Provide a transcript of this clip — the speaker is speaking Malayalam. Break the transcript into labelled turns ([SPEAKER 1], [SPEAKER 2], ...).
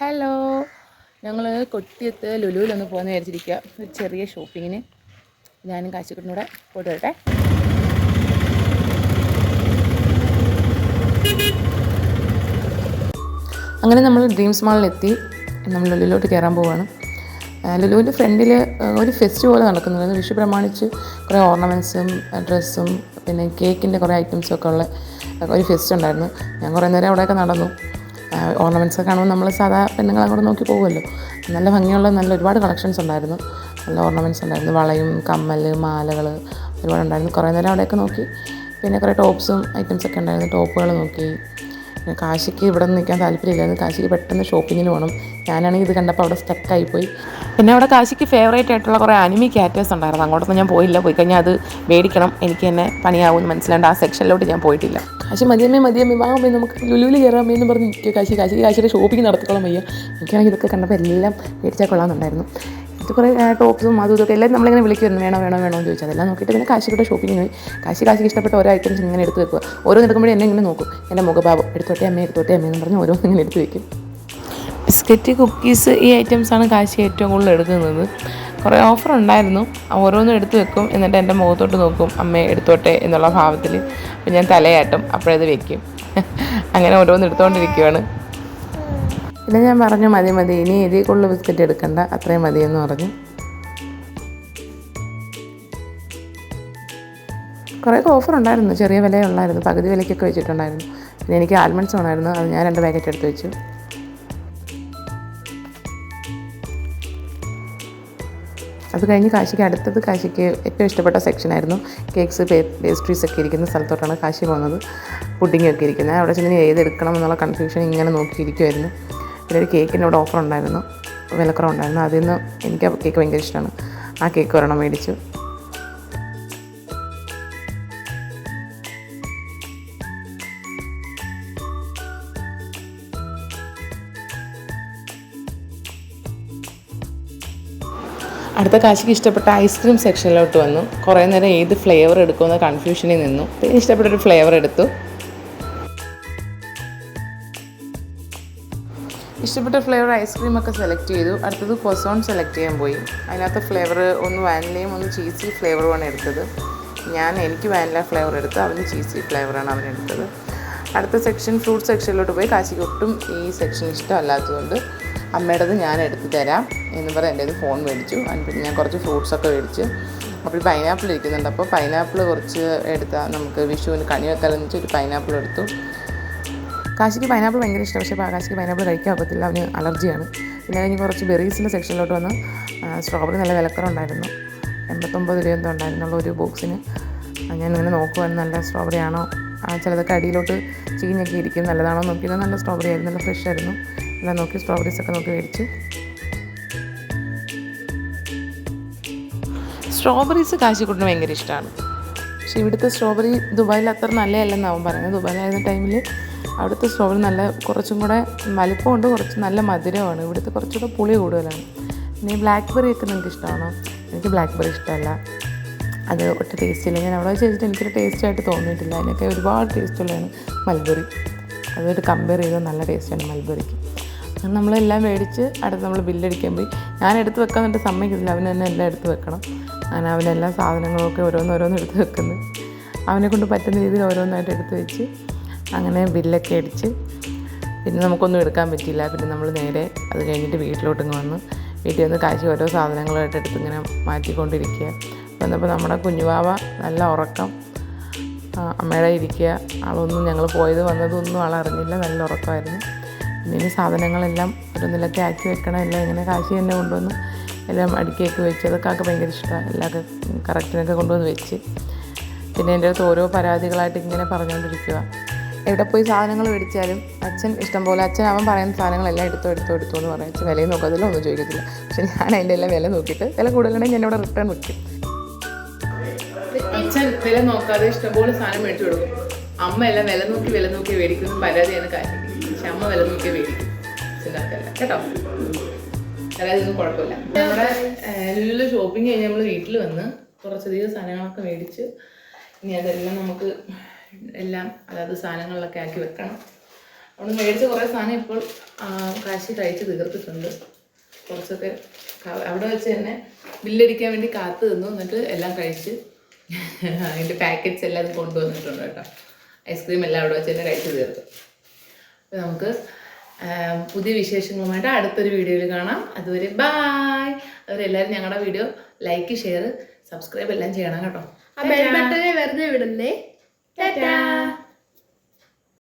[SPEAKER 1] ഹലോ, ഞങ്ങൾ കൊട്ടിയത്ത് ലുലുവിലൊന്ന് പോകുന്ന വിചാരിച്ചിരിക്കുക. ഒരു ചെറിയ ഷോപ്പിങ്ങിന് ഞാനും കാശിക്കുട്ടനും കൂടെ പോയിട്ട് വരട്ടെ. അങ്ങനെ നമ്മൾ ഡ്രീംസ് മാളിലെത്തി. നമ്മൾ ലുലുവിലോട്ട് കയറാൻ പോവുകയാണ്. ലുലുവിൻ്റെ ഫ്രണ്ടിൽ ഒരു ഫെസ്റ്റ് പോലെ നടക്കുന്നത്. വിഷു പ്രമാണിച്ച് കുറേ ഓർണമെൻറ്റ്സും ഡ്രസ്സും പിന്നെ കേക്കിൻ്റെ കുറേ ഐറ്റംസും ഒക്കെ ഉള്ള ഒരു ഫെസ്റ്റ് ഉണ്ടായിരുന്നു. ഞാൻ കുറേ നേരം അവിടെയൊക്കെ നടന്നു. ഓർണമെൻറ്റ്സൊക്കെ കാണുമ്പോൾ നമ്മൾ സാധാ പെണ്ണുങ്ങൾ അങ്ങോട്ട് നോക്കി പോകുമല്ലോ. നല്ല ഭംഗിയുള്ള ഒരുപാട് കളക്ഷൻസ് ഉണ്ടായിരുന്നു. നല്ല ഓർണമെൻറ്റ്സ് ഉണ്ടായിരുന്നു. വളയും കമ്മൽ മാലകൾ ഒരുപാടുണ്ടായിരുന്നു. കുറേ നേരം അവിടെയൊക്കെ നോക്കി. പിന്നെ കുറേ ടോപ്സും ഐറ്റംസൊക്കെ ഉണ്ടായിരുന്നു. ടോപ്പുകൾ നോക്കി. കാശിക്ക് ഇവിടെ നിന്ന് നിൽക്കാൻ താല്പര്യമില്ലായിരുന്നു. കാശിക്ക് പെട്ടെന്ന് ഷോപ്പിങ്ങിന് പോകണം. ഞാനാണെങ്കിൽ ഇത് കണ്ടപ്പോൾ അവിടെ സ്റ്റക്കായിപ്പോയി. പിന്നെ അവിടെ കാശിക്ക് ഫേവറേറ്റ് ആയിട്ടുള്ള കുറേ അനിമി ക്യാരക്ടേഴ്സ് ഉണ്ടായിരുന്നു. അങ്ങോട്ടൊന്നും ഞാൻ പോയില്ല. പോയി കഴിഞ്ഞാൽ അത് മേടിക്കണം. എനിക്ക് തന്നെ പണിയാവുമെന്ന് മനസ്സിലാണ്ട് ആ സെക്ഷനിലോട്ട് ഞാൻ പോയിട്ടില്ല. കാശി മതിയമ്മേ വാങ്ങുമ്പോൾ നമുക്ക് ലുലുവിൽ കയറാമേ എന്ന് പറഞ്ഞ് നിൽക്കുക. കാശിയുടെ ഷോപ്പിംഗ് നടത്തിക്കോളം വയ്യ. എനിക്കാണെങ്കിൽ ഇതൊക്കെ കണ്ടപ്പോൾ എല്ലാം മേടിച്ചാൽ കൊള്ളാമെന്നുണ്ടായിരുന്നു. ഇത് കുറേ ടോപ്സും അതും ഇതൊക്കെ എല്ലാവരും നമ്മളിങ്ങനെ വിളിക്കുമായിരുന്നു. വേണോ എന്ന് ചോദിച്ചാൽ അതെല്ലാം നോക്കിയിട്ട് പിന്നെ കാശിയുടെ ഷോപ്പിങ്ങിന് പോയി. കാശിക്ക് ഇഷ്ടപ്പെട്ട ഓരോ ഐറ്റംസ് ഇങ്ങനെ എടുത്ത് വെക്കുക. ഓരോന്ന് എടുക്കുമ്പോഴേ എന്നെ ഇങ്ങനെ നോക്കും. എൻ്റെ മുഖഭാവം എടുത്തോട്ടെ അമ്മേ എന്ന് പറഞ്ഞ് ഓരോന്ന് ഇങ്ങനെ എടുത്ത് വെക്കും. ബിസ്ക്കറ്റ്, കുക്കീസ് ഈ ഐറ്റംസാണ് കാശി ഏറ്റവും കൂടുതൽ എടുക്കുന്നത്. കുറേ ഓഫർ ഉണ്ടായിരുന്നു. ഓരോന്നും എടുത്ത് വെക്കും. എന്നിട്ട് എൻ്റെ മുഖത്തോട്ട് നോക്കും, അമ്മയെ എടുത്തോട്ടെ എന്നുള്ള ഭാവത്തിൽ. അപ്പം ഞാൻ തലയാട്ടും, അപ്പോഴത് വെക്കും. അങ്ങനെ ഓരോന്ന് എടുത്തുകൊണ്ടിരിക്കുകയാണ്. പിന്നെ ഞാൻ പറഞ്ഞു മതി ഇനി ഇതിൽ കൂടുതൽ ബിസ്ക്കറ്റ് എടുക്കണ്ട, അത്രയും മതിയെന്ന് പറഞ്ഞു. കുറേ ഓഫർ ഉണ്ടായിരുന്നു. ചെറിയ വിലയുള്ളായിരുന്നു. പകുതി വിലയ്ക്കൊക്കെ വെച്ചിട്ടുണ്ടായിരുന്നു. പിന്നെ എനിക്ക് ആൽമണ്ട്സ് വേണമായിരുന്നു. അത് ഞാൻ 2 പാക്കറ്റ് എടുത്ത് വെച്ചു. അത് കഴിഞ്ഞ് കാശിക്ക് ഏറ്റവും ഇഷ്ടപ്പെട്ട സെക്ഷനായിരുന്നു കേക്ക്സ്, പേസ്ട്രീസ് ഒക്കെ ഇരിക്കുന്ന സ്ഥലത്തോട്ടാണ് കാശി പോകുന്നത്. പുഡിങ്ങൊക്കെ ഇരിക്കുന്നത്. അവിടെ ചെന്ന് ഏതെടുക്കണം എന്നുള്ള കൺഫ്യൂഷൻ ഇങ്ങനെ നോക്കിയിരിക്കുമായിരുന്നു. പിന്നെ ഒരു കേക്കിൻ്റെ അവിടെ ഓഫർ ഉണ്ടായിരുന്നു, വിലക്കുറവുണ്ടായിരുന്നു. അതിൽ നിന്ന് എനിക്ക് ആ കേക്ക് ഭയങ്കര ഇഷ്ടമാണ്. ആ കേക്ക് ഒരെണ്ണം മേടിച്ചു. അടുത്ത കാശിക്ക് ഇഷ്ടപ്പെട്ട ഐസ്ക്രീം സെക്ഷനിലോട്ട് വന്നു. കുറേ നേരം ഏത് ഫ്ലേവർ എടുക്കുമെന്ന കൺഫ്യൂഷനിൽ നിന്നു. പിന്നെ ഇഷ്ടപ്പെട്ടൊരു ഫ്ലേവർ എടുത്തു. ഇഷ്ടപ്പെട്ട ഫ്ലേവർ ഐസ്ക്രീമൊക്കെ സെലക്ട് ചെയ്തു. അടുത്തത് ക്വസോൺ സെലക്ട് ചെയ്യാൻ പോയി. അതിനകത്ത് ഫ്ലേവർ ഒന്ന് വാനിലയും ഒന്ന് ചീസി ഫ്ലേവറുമാണ് എടുത്തത്. എനിക്ക് വാനില ഫ്ലേവർ എടുത്തു. അവന് ചീസി ഫ്ലേവറാണ് അവനെടുത്തത്. അടുത്ത സെക്ഷൻ ഫ്രൂട്ട് സെക്ഷനിലോട്ട് പോയി. കാശിക്ക് ഒട്ടും ഈ സെക്ഷൻ ഇഷ്ടമല്ലാത്തതുകൊണ്ട് അമ്മയുടേത് ഞാൻ എടുത്ത് തരാം എന്ന് പറഞ്ഞ് എൻ്റെ ഫോൺ മേടിച്ചു. പിന്നെ ഞാൻ കുറച്ച് ഫ്രൂട്ട്സൊക്കെ മേടിച്ചു. അപ്പോൾ പൈനാപ്പിൾ ഇരിക്കുന്നുണ്ട്. അപ്പോൾ പൈനാപ്പിൾ കുറച്ച് എടുത്താൽ നമുക്ക് വിഷുവിന് കണി വെക്കാമെന്ന് വെച്ചാൽ ഒരു പൈനാപ്പിൾ എടുത്തു. കാശിക്ക് പൈനാപ്പിൾ ഭയങ്കര ഇഷ്ടം. പക്ഷേ കാശിക്ക് പൈനാപ്പിൾ കഴിക്കാൻ പറ്റില്ല, അവന് അലർജിയാണ്. പിന്നെ കഴിഞ്ഞ് കുറച്ച് ബെറീസിൻ്റെ സെക്ഷനിലോട്ട് വന്ന് സ്ട്രോബെറി നല്ല വിലക്കുറവുണ്ടായിരുന്നു. 89 രൂപ എന്തോ ഉണ്ടായിരുന്നുള്ള ഒരു ബോക്സിന്. ഞാനിങ്ങനെ നോക്കുവാണ് നല്ല സ്ട്രോബെറി ആണോ. ചിലതൊക്കെ അടിയിലോട്ട് ചീഞ്ഞൊക്കെ ഇരിക്കും. നല്ലതാണോ നോക്കിയത്. നല്ല സ്ട്രോബെറി ആയിരുന്നു, നല്ല ഫ്രഷ് ആയിരുന്നു. എല്ലാം നോക്കി സ്ട്രോബെറീസൊക്കെ നോക്കി മേടിച്ചു. സ്ട്രോബെറീസ് കാശിക്കുട്ടിന് ഭയങ്കര ഇഷ്ടമാണ്. പക്ഷേ ഇവിടുത്തെ സ്ട്രോബെറി ദുബായിൽ അത്ര നല്ലതല്ലെന്ന് അവൻ പറയുന്നത്. ദുബായിലായിരുന്ന ടൈമിൽ അവിടുത്തെ സ്ട്രോബെറി കുറച്ചും കൂടെ വലിപ്പമുണ്ട്, കുറച്ച് നല്ല മധുരമാണ്. ഇവിടുത്തെ കുറച്ചുകൂടെ പുളി കൂടുതലാണ്. പിന്നെ ബ്ലാക്ക്ബെറി ഒക്കെ നിങ്ങൾക്ക് ഇഷ്ടമാണോ? എനിക്ക് ബ്ലാക്ക്ബെറി ഇഷ്ടമല്ല, അത് ഒട്ടും ടേസ്റ്റ് ഇല്ല. ഞാൻ അവിടെ വെച്ചിട്ട് എനിക്കൊരു ടേസ്റ്റായിട്ട് തോന്നിയിട്ടില്ല. അതിനൊക്കെ ഒരുപാട് ടേസ്റ്റുള്ളതാണ് മൽബെറി. അതുമായിട്ട് കമ്പയർ ചെയ്താൽ നല്ല ടേസ്റ്റാണ് മൽബെറിക്ക്. നമ്മളെല്ലാം മേടിച്ച് അടുത്ത് നമ്മൾ ബില്ലടിക്കാൻ പോയി. ഞാൻ എടുത്ത് വെക്കാൻ എന്നിട്ട് സമ്മതിക്കുന്നില്ല, അവന് തന്നെ എല്ലാം എടുത്ത് വെക്കണം. അങ്ങനെ അവനെല്ലാം സാധനങ്ങളൊക്കെ ഓരോന്നോരോന്ന് എടുത്ത് വെക്കുന്നു. അവനെ കൊണ്ട് പറ്റുന്ന രീതിയിൽ ഓരോന്നായിട്ട് എടുത്ത് വെച്ച് അങ്ങനെ ബില്ലൊക്കെ അടിച്ച്. പിന്നെ നമുക്കൊന്നും എടുക്കാൻ പറ്റിയില്ല. പിന്നെ നമ്മൾ നേരെ അത് കഴിഞ്ഞിട്ട് വീട്ടിലോട്ടിങ്ങ് വന്നു. വീട്ടിൽ വന്ന് കാശി ഓരോ സാധനങ്ങളായിട്ട് എടുത്ത് ഇങ്ങനെ മാറ്റിക്കൊണ്ടിരിക്കുക. വന്നപ്പോൾ നമ്മുടെ കുഞ്ഞുവാവ നല്ല ഉറക്കം, അമ്മയുടെ ഇരിക്കുക. ആളൊന്നും ഞങ്ങൾ പോയത് വന്നതൊന്നും ആളറിഞ്ഞില്ല, നല്ല ഉറക്കമായിരുന്നു. പിന്നെ സാധനങ്ങളെല്ലാം ഒരു നിലത്തെ ആക്കി വെക്കണം. എല്ലാം ഇങ്ങനെ കാശി തന്നെ കൊണ്ടുവന്ന് എല്ലാം അടുക്കിയൊക്കെ വെച്ച്. അതൊക്കെ ആൾക്ക് ഭയങ്കര ഇഷ്ടമാണ്. എല്ലാം കറക്റ്റിനൊക്കെ കൊണ്ടുവന്ന് വെച്ച്. പിന്നെ എൻ്റെ അടുത്ത് ഓരോ പരാതികളായിട്ട് ഇങ്ങനെ പറഞ്ഞുകൊണ്ടിരിക്കുക. എവിടെ പോയി സാധനങ്ങൾ മേടിച്ചാലും അച്ഛൻ ഇഷ്ടംപോലെ അവൻ പറയുന്ന സാധനങ്ങളെല്ലാം എടുത്തോ എന്ന് പറയും. അച്ഛൻ വിലയും നോക്കത്തില്ല, ഒന്നും ചോദിക്കത്തില്ല. പക്ഷെ ഞാൻ അതിൻ്റെ എല്ലാം വില നോക്കിയിട്ട് വില കൂടുതലുണ്ടെങ്കിൽ ഞാൻ ഇവിടെ റിട്ടേൺ വെക്കും. അച്ഛൻ വില നോക്കാതെ ഇഷ്ടംപോലെ സാധനം മേടിച്ചു കൊടുക്കും. അമ്മ എല്ലാം വില നോക്കി മേടിക്കുന്നു. പരാതിയാണ് കാശിക്ക്. പക്ഷെ അമ്മ വില നോക്കി മേടിക്കും. അച്ഛനാക്കല്ല കേട്ടോ. അതൊന്നും കുഴപ്പമില്ല. നമ്മുടെ ലുലുവിൽ ഷോപ്പിംഗ് കഴിഞ്ഞ് നമ്മൾ വീട്ടിൽ വന്ന് കുറച്ചധികം സാധനങ്ങളൊക്കെ മേടിച്ച് ഇനി അതെല്ലാം നമുക്ക് എല്ലാം അതായത് സാധനങ്ങളിലൊക്കെ ആക്കി വെക്കണം. അവിടെ മേടിച്ച കുറേ സാധനം ഇപ്പോൾ കാശി കഴിച്ച് തീർത്തിട്ടുണ്ട്. കുറച്ചൊക്കെ അവിടെ വെച്ച് തന്നെ ബില്ലടിക്കാൻ വേണ്ടി കാത്തു നിന്നു. എന്നിട്ട് എല്ലാം കഴിച്ച് അതിൻ്റെ പാക്കറ്റ്സ് എല്ലാം കൊണ്ടുവന്നിട്ടുണ്ട് കേട്ടോ. ഐസ്ക്രീം എല്ലാം അവിടെ വെച്ച് തന്നെ കഴിച്ച് തീർത്തു. അപ്പോൾ നമുക്ക് പുതിയ വിശേഷങ്ങളുമായിട്ട് അടുത്തൊരു വീഡിയോയിൽ കാണാം. അതുവരെ ബായ്. അതുവരെ എല്ലാവരും ഞങ്ങളുടെ വീഡിയോ ലൈക്ക്, ഷെയർ, സബ്സ്ക്രൈബ് എല്ലാം ചെയ്യണം കേട്ടോ.
[SPEAKER 2] ബെൽ ബട്ടനെ വെറുതെ വിടുന്നേ. ടാറ്റാ.